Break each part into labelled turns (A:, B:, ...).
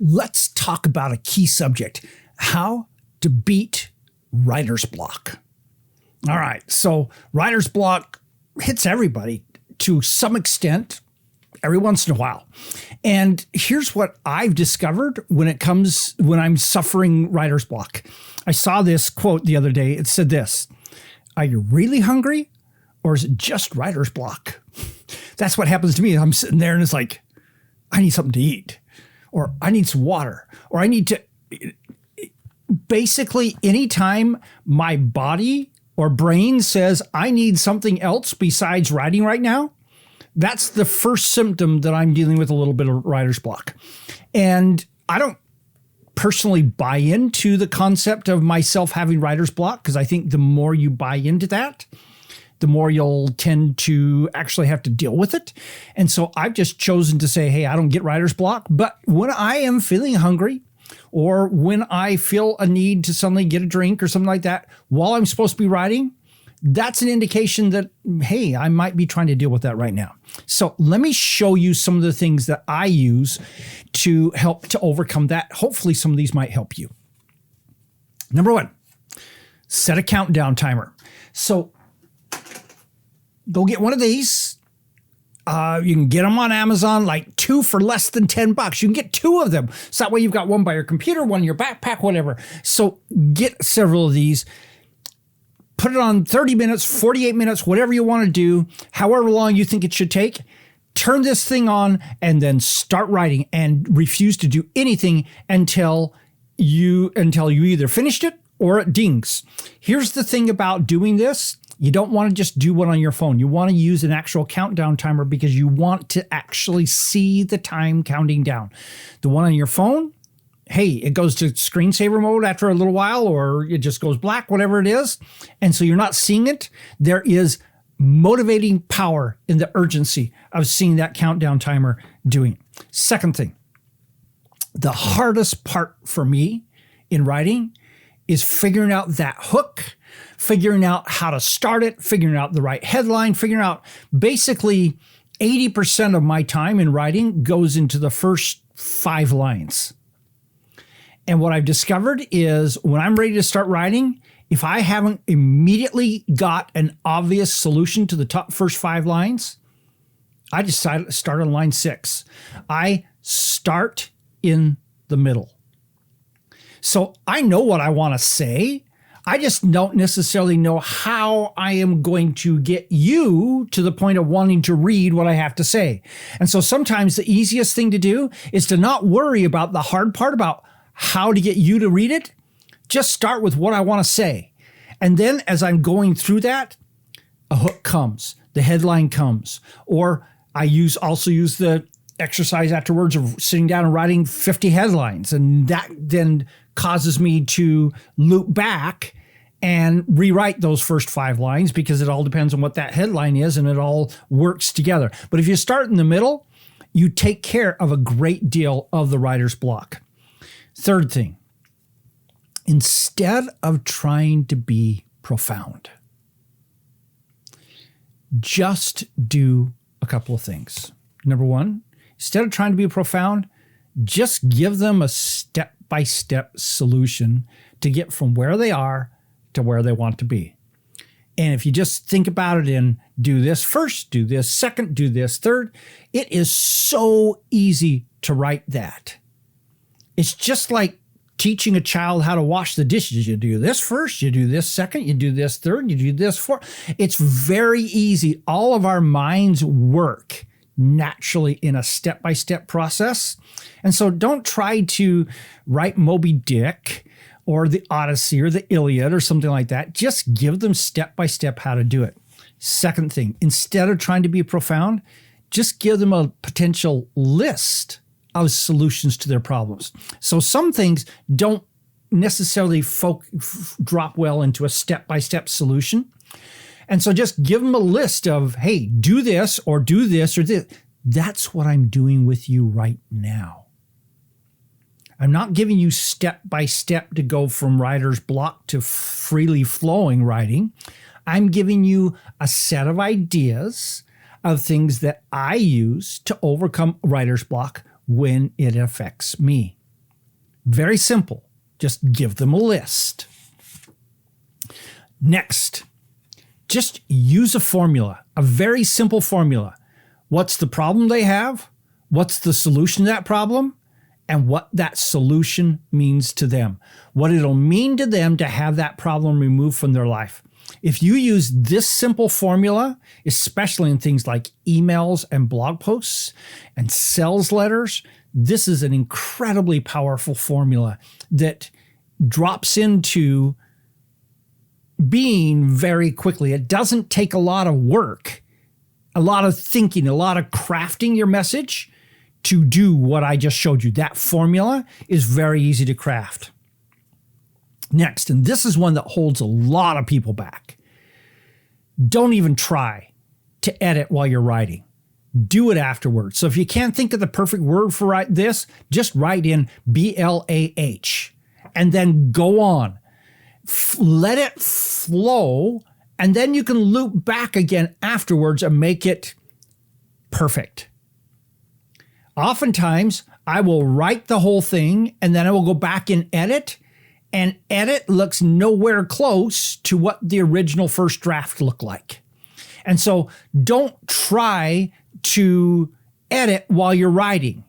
A: let's talk about a key subject, how to beat writer's block. All right, so writer's block hits everybody to some extent every once in a while. And here's what I've discovered when I'm suffering writer's block. I saw this quote the other day. It said this: are you really hungry, or is it just writer's block? That's what happens to me. I'm sitting there and it's like, I need something to eat, or I need some water, or I need to. Basically, anytime my body or brain says I need something else besides writing right now, that's the first symptom that I'm dealing with a little bit of writer's block. And I don't personally buy into the concept of myself having writer's block, because I think the more you buy into that, the more you'll tend to actually have to deal with it. And so I've just chosen to say, hey, I don't get writer's block. But when I am feeling hungry, or when I feel a need to suddenly get a drink or something like that while I'm supposed to be writing, that's an indication that, hey, I might be trying to deal with that right now. So let me show you some of the things that I use to help to overcome that. Hopefully some of these might help you. Number one, set a countdown timer. So go get one of these. You can get them on Amazon, like 2 for less than $10. You can get 2 of them. So that way you've got one by your computer, one in your backpack, whatever. So get several of these. Put it on 30 minutes, 48 minutes, whatever you want to do, however long you think it should take. Turn this thing on and then start writing, and refuse to do anything until you either finished it or it dings. Here's the thing about doing this. You don't want to just do one on your phone. You want to use an actual countdown timer, because you want to actually see the time counting down. The one on your phone, hey, it goes to screensaver mode after a little while, or it just goes black, whatever it is. And so you're not seeing it. There is motivating power in the urgency of seeing that countdown timer doing it. Second thing, the hardest part for me in writing is figuring out that hook, figuring out how to start it, figuring out the right headline, figuring out basically 80% of my time in writing goes into the first 5 lines. And what I've discovered is when I'm ready to start writing, if I haven't immediately got an obvious solution to the first 5 lines, I decide to start on line 6. I start in the middle. So I know what I want to say. I just don't necessarily know how I am going to get you to the point of wanting to read what I have to say. And so sometimes the easiest thing to do is to not worry about the hard part about how to get you to read it. Just start with what I want to say. And then as I'm going through that, a hook comes, the headline comes, or I also use the exercise afterwards of sitting down and writing 50 headlines. And that then causes me to loop back and rewrite those first 5 lines, because it all depends on what that headline is and it all works together. But if you start in the middle, you take care of a great deal of the writer's block. Third thing, instead of trying to be profound, just do a couple of things. Number one, instead of trying to be profound, just give them a step-by-step solution to get from where they are to where they want to be. And if you just think about it in do this first, do this second, do this third, it is so easy to write that. It's just like teaching a child how to wash the dishes. You do this first, you do this second, you do this third, you do this fourth. It's very easy. All of our minds work naturally in a step-by-step process. And so don't try to write Moby Dick or the Odyssey or the Iliad or something like that. Just give them step-by-step how to do it. Second thing, instead of trying to be profound, just give them a potential list of solutions to their problems. So some things don't necessarily drop well into a step-by-step solution. And so just give them a list of, hey, do this or do this or this. That's what I'm doing with you right now. I'm not giving you step-by-step to go from writer's block to freely flowing writing. I'm giving you a set of ideas of things that I use to overcome writer's block when it affects me. Very simple. Just give them a list. Next, just use a formula, a very simple formula. What's the problem they have? What's the solution to that problem? And what that solution means to them. What it'll mean to them to have that problem removed from their life. If you use this simple formula, especially in things like emails and blog posts and sales letters, this is an incredibly powerful formula that drops into being very quickly. It doesn't take a lot of work, a lot of thinking, a lot of crafting your message to do what I just showed you. That formula is very easy to craft. Next, and this is one that holds a lot of people back. Don't even try to edit while you're writing. Do it afterwards. So if you can't think of the perfect word for this, just write in BLAH and then go on. Let it flow, and then you can loop back again afterwards and make it perfect. Oftentimes, I will write the whole thing and then I will go back and edit looks nowhere close to what the original first draft looked like. And so don't try to edit while you're writing.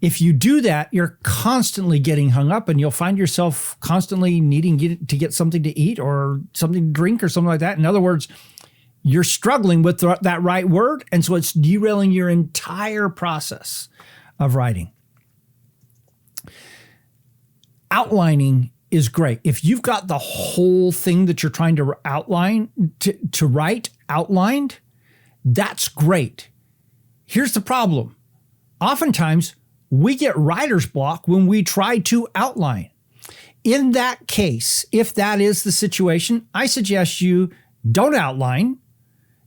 A: If you do that, you're constantly getting hung up and you'll find yourself constantly needing to get something to eat or something to drink or something like that. In other words, you're struggling with that right word, and so it's derailing your entire process of writing. Outlining is great. If you've got the whole thing that you're trying to outline, to write outlined, that's great. Here's the problem. Oftentimes, we get writer's block when we try to outline. In that case, if that is the situation, I suggest you don't outline,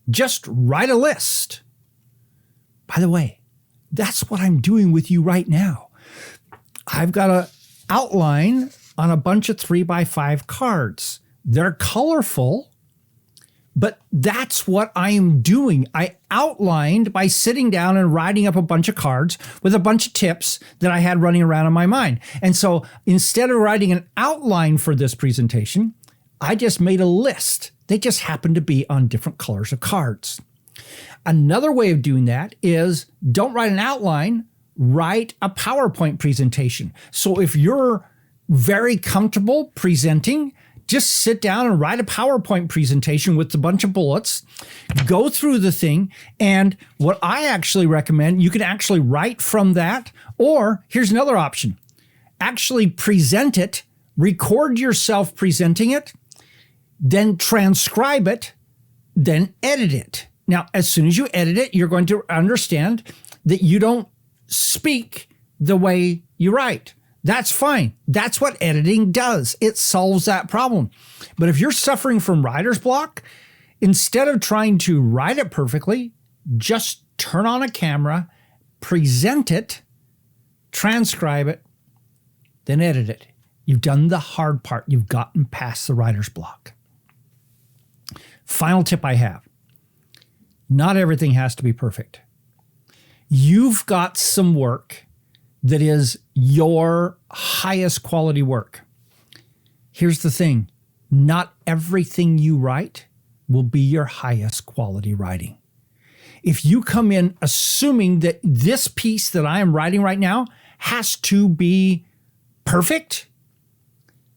A: just write a list. By the way, that's what I'm doing with you right now. I've got an outline on a bunch of 3x5 cards. They're colorful, but that's what I am doing. I outlined by sitting down and writing up a bunch of cards with a bunch of tips that I had running around in my mind. And so instead of writing an outline for this presentation, I just made a list. They just happen to be on different colors of cards. Another way of doing that is don't write an outline, write a PowerPoint presentation. So if you're very comfortable presenting, just sit down and write a PowerPoint presentation with a bunch of bullets, go through the thing. And what I actually recommend, you can actually write from that, or here's another option. Actually present it, record yourself presenting it, then transcribe it, then edit it. Now, as soon as you edit it, you're going to understand that you don't speak the way you write. That's fine. That's what editing does. It solves that problem. But if you're suffering from writer's block, instead of trying to write it perfectly, just turn on a camera, present it, transcribe it, then edit it. You've done the hard part. You've gotten past the writer's block. Final tip I have. Not everything has to be perfect. You've got some work that is your highest quality work. Here's the thing. Not everything you write will be your highest quality writing. If you come in assuming that this piece that I am writing right now has to be perfect,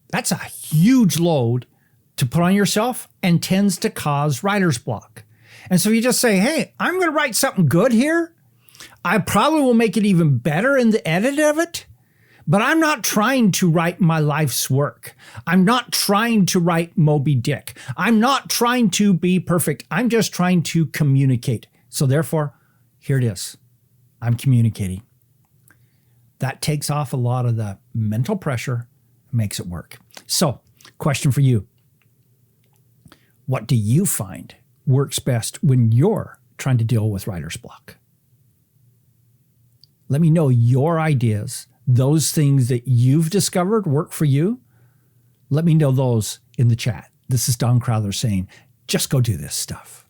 A: that's a huge load to put on yourself and tends to cause writer's block. And so you just say, hey, I'm going to write something good here. I probably will make it even better in the edit of it, but I'm not trying to write my life's work. I'm not trying to write Moby Dick. I'm not trying to be perfect. I'm just trying to communicate. So therefore, here it is. I'm communicating. That takes off a lot of the mental pressure, makes it work. So, question for you. What do you find works best when you're trying to deal with writer's block? Let me know your ideas, those things that you've discovered work for you. Let me know those in the chat. This is Don Crowther saying, just go do this stuff.